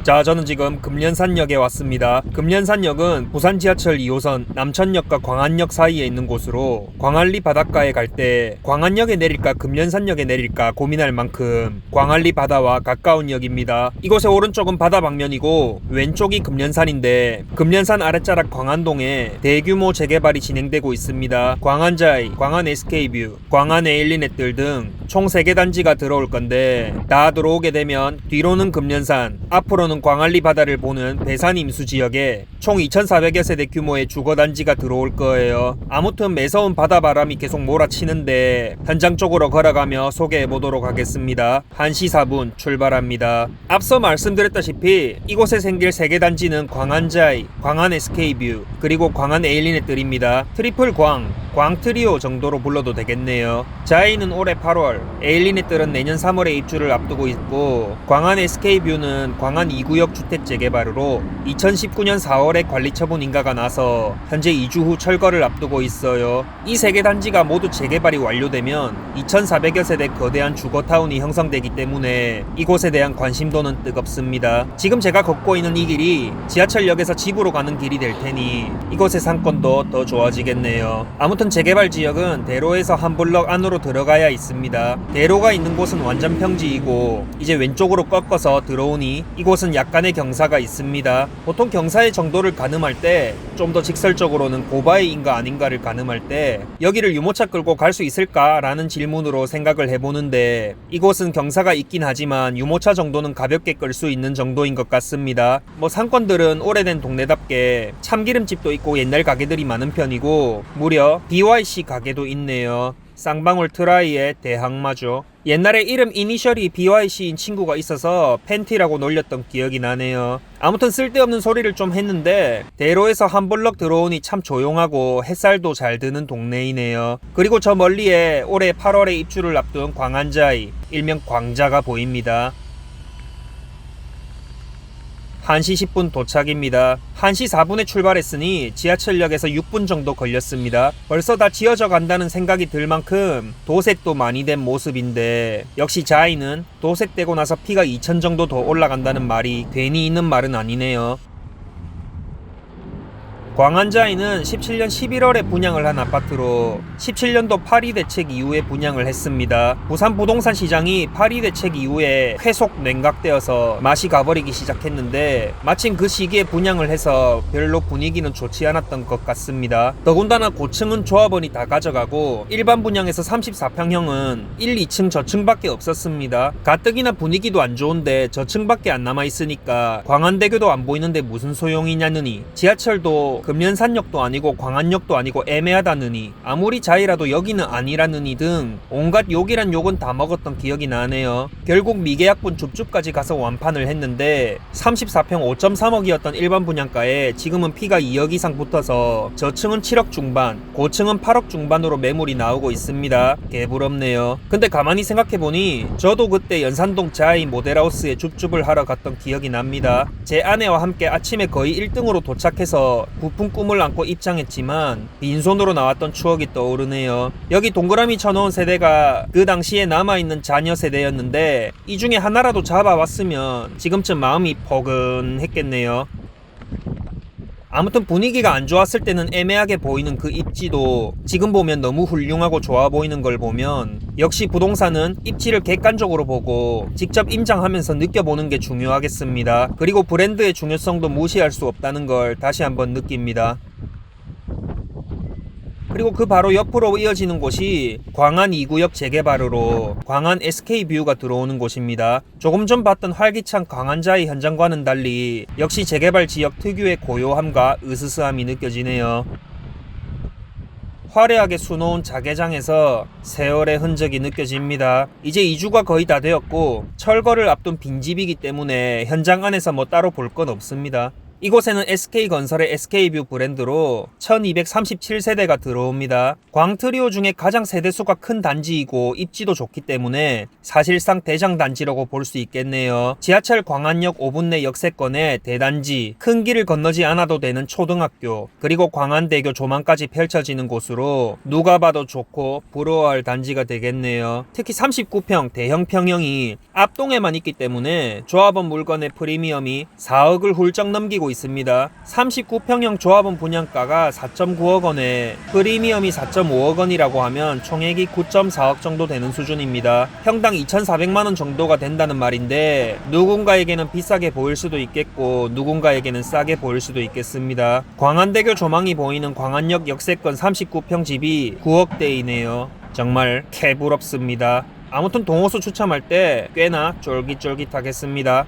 자, 저는 지금 금련산역에 왔습니다. 금련산역은 부산 지하철 2호선 남천역과 광안역 사이에 있는 곳으로 광안리 바닷가에 갈 때 광안역에 내릴까 금련산역에 내릴까 고민할 만큼 광안리 바다와 가까운 역입니다. 이곳의 오른쪽은 바다 방면이고 왼쪽이 금련산인데 금련산 아랫자락 광안동에 대규모 재개발이 진행되고 있습니다. 광안자이, 광안 SK뷰, 광안 에일리넷들 등 총 3개 단지가 들어올 건데 다 들어오게 되면 뒤로는 금련산, 앞으로는 광안리 바다를 보는 배산 임수 지역에 총 2,400여 세대 규모의 주거단지가 들어올 거예요. 아무튼 매서운 바다바람이 계속 몰아치는데 현장 쪽으로 걸어가며 소개해보도록 하겠습니다. 1시 4분 출발합니다. 앞서 말씀드렸다시피 이곳에 생길 3개 단지는 광안자이, 광안 SK뷰, 그리고 광안 에일리넷들입니다. 트리플 광트리오 정도로 불러도 되겠네요. 자이는 올해 8월, 에일리넷들은 내년 3월에 입주를 앞두고 있고 광안 SK뷰는 광안 2구역 주택 재개발으로 2019년 4월에 관리처분 인가가 나서 현재 2주 후 철거를 앞두고 있어요. 이 3개 단지가 모두 재개발이 완료되면 2,400여 세대 거대한 주거타운이 형성되기 때문에 이곳에 대한 관심도는 뜨겁습니다. 지금 제가 걷고 있는 이 길이 지하철역에서 집으로 가는 길이 될 테니 이곳의 상권도 더 좋아지겠네요. 아무튼 재개발 지역은 대로에서 한 블럭 안으로 들어가야 있습니다. 대로가 있는 곳은 완전 평지이고 이제 왼쪽으로 꺾어서 들어오니 이곳은 약간의 경사가 있습니다. 보통 경사의 정도를 가늠할 때 좀 더 직설적으로는 고바위인가 아닌가를 가늠할 때 여기를 유모차 끌고 갈 수 있을까 라는 질문으로 생각을 해보는데 이곳은 경사가 있긴 하지만 유모차 정도는 가볍게 끌 수 있는 정도인 것 같습니다. 상권들은 오래된 동네답게 참기름집도 있고 옛날 가게들이 많은 편이고 무려 BYC 가게도 있네요. 쌍방울 트라이의 대항마죠. 옛날에 이름 이니셜이 BYC인 친구가 있어서 팬티라고 놀렸던 기억이 나네요. 아무튼 쓸데없는 소리를 좀 했는데 대로에서 한 블럭 들어오니 참 조용하고 햇살도 잘 드는 동네이네요. 그리고 저 멀리에 올해 8월에 입주를 앞둔 광안자이, 일명 광자가 보입니다. 1시 10분 도착입니다. 1시 4분에 출발했으니 지하철역에서 6분 정도 걸렸습니다. 벌써 다 지어져 간다는 생각이 들 만큼 도색도 많이 된 모습인데 역시 자이는 도색되고 나서 피가 2,000 정도 더 올라간다는 말이 괜히 있는 말은 아니네요. 광안자이는 17년 11월에 분양을 한 아파트로 17년도 파리 대책 이후에 분양을 했습니다. 부산 부동산 시장이 파리 대책 이후에 회속 냉각되어서 맛이 가버리기 시작했는데 마침 그 시기에 분양을 해서 별로 분위기는 좋지 않았던 것 같습니다. 더군다나 고층은 조합원이 다 가져가고 일반 분양에서 34평형은 1, 2층 저층밖에 없었습니다. 가뜩이나 분위기도 안 좋은데 저층밖에 안 남아있으니까 광안대교도 안 보이는데 무슨 소용이냐느니 지하철도 금련산역도 아니고 광안역도 아니고 애매하다느니 아무리 자이라도 여기는 아니라느니 등 온갖 욕이란 욕은 다 먹었던 기억이 나네요. 결국 미계약분 줍줍까지 가서 완판을 했는데 34평 5.3억이었던 일반 분양가에 지금은 피가 2억 이상 붙어서 저층은 7억 중반, 고층은 8억 중반으로 매물이 나오고 있습니다. 개부럽네요. 근데 가만히 생각해보니 저도 그때 연산동 자이 모델하우스에 줍줍을 하러 갔던 기억이 납니다. 제 아내와 함께 아침에 거의 1등으로 도착해서 부푼 꿈을 안고 입장했지만 빈손으로 나왔던 추억이 떠오르네요. 여기 동그라미 쳐놓은 세대가 그 당시에 남아있는 자녀 세대였는데 이 중에 하나라도 잡아왔으면 지금쯤 마음이 포근했겠네요. 아무튼 분위기가 안 좋았을 때는 애매하게 보이는 그 입지도 지금 보면 너무 훌륭하고 좋아 보이는 걸 보면 역시 부동산은 입지를 객관적으로 보고 직접 임장하면서 느껴보는 게 중요하겠습니다. 그리고 브랜드의 중요성도 무시할 수 없다는 걸 다시 한번 느낍니다. 그리고 그 바로 옆으로 이어지는 곳이 광안 2구역 재개발으로 광안 SK뷰가 들어오는 곳입니다. 조금 전 봤던 활기찬 광안자이 현장과는 달리 역시 재개발 지역 특유의 고요함과 으스스함이 느껴지네요. 화려하게 수놓은 자개장에서 세월의 흔적이 느껴집니다. 이제 2주가 거의 다 되었고 철거를 앞둔 빈집이기 때문에 현장 안에서 따로 볼 건 없습니다. 이곳에는 SK건설의 SK뷰 브랜드로 1237세대가 들어옵니다. 광트리오 중에 가장 세대수가 큰 단지이고 입지도 좋기 때문에 사실상 대장 단지라고 볼 수 있겠네요. 지하철 광안역 5분 내 역세권에 대단지, 큰 길을 건너지 않아도 되는 초등학교, 그리고 광안대교 조망까지 펼쳐지는 곳으로 누가 봐도 좋고 부러워할 단지가 되겠네요. 특히 39평 대형 평형이 앞동에만 있기 때문에 조합원 물건의 프리미엄이 4억을 훌쩍 넘기고 있습니다. 39평형 조합원 분양가가 4.9억 원에 프리미엄이 4.5억 원이라고 하면 총액이 9.4억 정도 되는 수준입니다. 평당 2,400만 원 정도가 된다는 말인데 누군가에게는 비싸게 보일 수도 있겠고 누군가에게는 싸게 보일 수도 있겠습니다. 광안대교 조망이 보이는 광안역 역세권 39평 집이 9억대이네요. 정말 개부럽습니다. 아무튼 동호수 추첨할 때 꽤나 쫄깃쫄깃하겠습니다.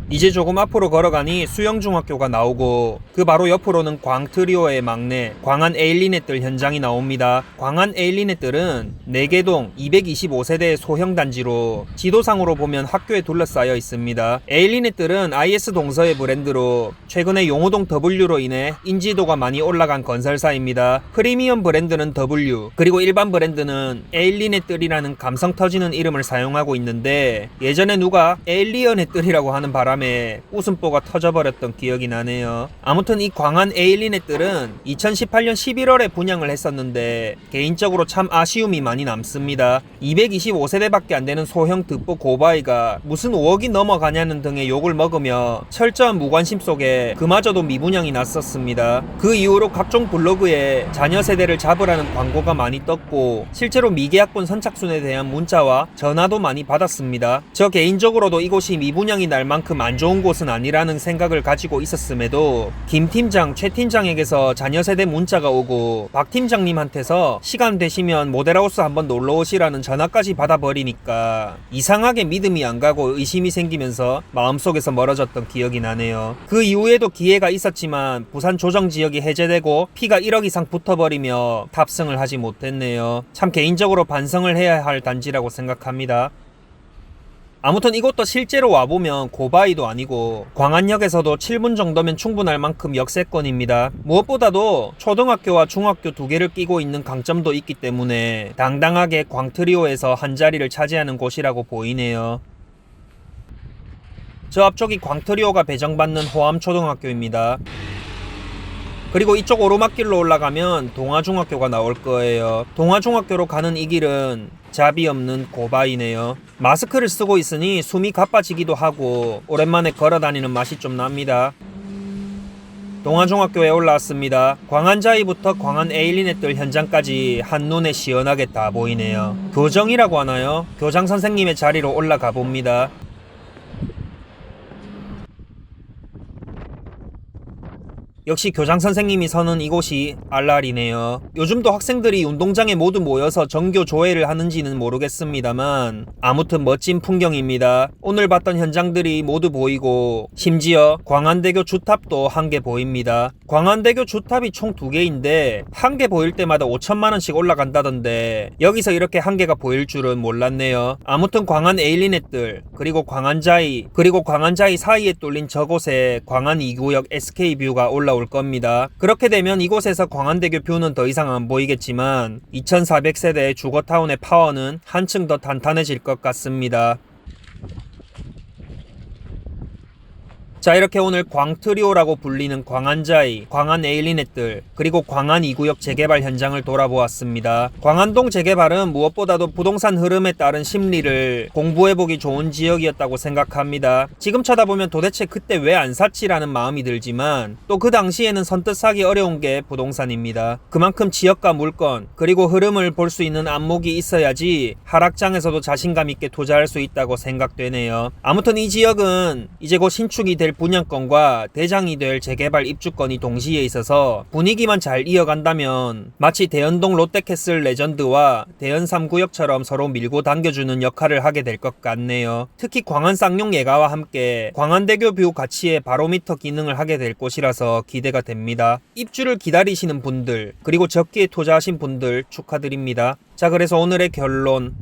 이제 조금 앞으로 걸어가니 수영중학교가 나오고 그 바로 옆으로는 광트리오의 막내 광안 에일리넷들 현장이 나옵니다. 광안 에일리넷들은 4개동 225세대의 소형 단지로 지도상으로 보면 학교에 둘러싸여 있습니다. 에일리넷들은 IS 동서의 브랜드로 최근에 용호동 W로 인해 인지도가 많이 올라간 건설사입니다. 프리미엄 브랜드는 W, 그리고 일반 브랜드는 에일리넷들이라는 감성 터지는 이름을 사용하고 있는데 예전에 누가 에일리언넷들이라고 하는 바람에 웃음보가 터져버렸던 기억이 나네요. 아무튼 이 광안 에일리넷들은 2018년 11월에 분양을 했었는데 개인적으로 참 아쉬움이 많이 남습니다. 225세대밖에 안 되는 소형 득보 고바이가 무슨 5억이 넘어가냐는 등의 욕을 먹으며 철저한 무관심 속에 그마저도 미분양이 났었습니다. 그 이후로 각종 블로그에 자녀 세대를 잡으라는 광고가 많이 떴고 실제로 미계약분 선착순에 대한 문자와 전화도 많이 받았습니다. 저 개인적으로도 이곳이 미분양이 날 만큼 안 좋은 곳은 아니라는 생각을 가지고 있었음에도 김 팀장, 최 팀장에게서 자녀 세대 문자가 오고 박 팀장님한테서 시간 되시면 모델하우스 한번 놀러 오시라는 전화까지 받아버리니까 이상하게 믿음이 안 가고 의심이 생기면서 마음속에서 멀어졌던 기억이 나네요. 그 이후에도 기회가 있었지만 부산 조정지역이 해제되고 피가 1억 이상 붙어버리며 탑승을 하지 못했네요. 참 개인적으로 반성을 해야 할 단지라고 생각합니다. 아무튼 이것도 실제로 와보면 고바이도 아니고 광안역에서도 7분 정도면 충분할 만큼 역세권입니다. 무엇보다도 초등학교와 중학교 2개를 끼고 있는 강점도 있기 때문에 당당하게 광트리오에서 한 자리를 차지하는 곳이라고 보이네요. 저 앞쪽이 광트리오가 배정받는 호암초등학교입니다. 그리고 이쪽 오르막길로 올라가면 동아중학교가 나올 거예요. 동아중학교로 가는 이 길은 잡이 없는 고바이네요. 마스크를 쓰고 있으니 숨이 가빠지기도 하고 오랜만에 걸어다니는 맛이 좀 납니다. 동아중학교에 올라왔습니다. 광안자이부터 광안 에일리넷들 현장까지 한눈에 시원하게 다 보이네요. 교정이라고 하나요? 교장 선생님의 자리로 올라가 봅니다. 역시 교장 선생님이 서는 이곳이 알랄이네요. 요즘도 학생들이 운동장에 모두 모여서 정교 조회를 하는지는 모르겠습니다만 아무튼 멋진 풍경입니다. 오늘 봤던 현장들이 모두 보이고 심지어 광안대교 주탑도 한 개 보입니다. 광안대교 주탑이 총 2개인데 한 개 보일 때마다 5천만원씩 올라간다던데 여기서 이렇게 한 개가 보일 줄은 몰랐네요. 아무튼 광안 에일리넷들 그리고 광안자이 사이에 뚫린 저곳에 광안 2구역 SK뷰가 올라올 겁니다. 그렇게 되면 이곳에서 광안대교 뷰는 더 이상 안 보이겠지만 2400세대의 주거타운의 파워는 한층 더 탄탄해질 것 같습니다. 자, 이렇게 오늘 광트리오라고 불리는 광안자이, 광안 에일리넷들, 그리고 광안 2구역 재개발 현장을 돌아보았습니다. 광안동 재개발은 무엇보다도 부동산 흐름에 따른 심리를 공부해보기 좋은 지역이었다고 생각합니다. 지금 쳐다보면 도대체 그때 왜 안 샀지라는 마음이 들지만 또 그 당시에는 선뜻 사기 어려운 게 부동산입니다. 그만큼 지역과 물건, 그리고 흐름을 볼 수 있는 안목이 있어야지 하락장에서도 자신감 있게 투자할 수 있다고 생각되네요. 아무튼 이 지역은 이제 곧 신축이 될 분양권과 대장이 될 재개발 입주권이 동시에 있어서 분위기만 잘 이어간다면 마치 대연동 롯데캐슬 레전드와 대연 3구역처럼 서로 밀고 당겨주는 역할을 하게 될 것 같네요. 특히 광안 쌍용 예가와 함께 광안대교 뷰 가치의 바로미터 기능을 하게 될 곳이라서 기대가 됩니다. 입주를 기다리시는 분들 그리고 적기에 투자하신 분들 축하드립니다. 자, 그래서 오늘의 결론,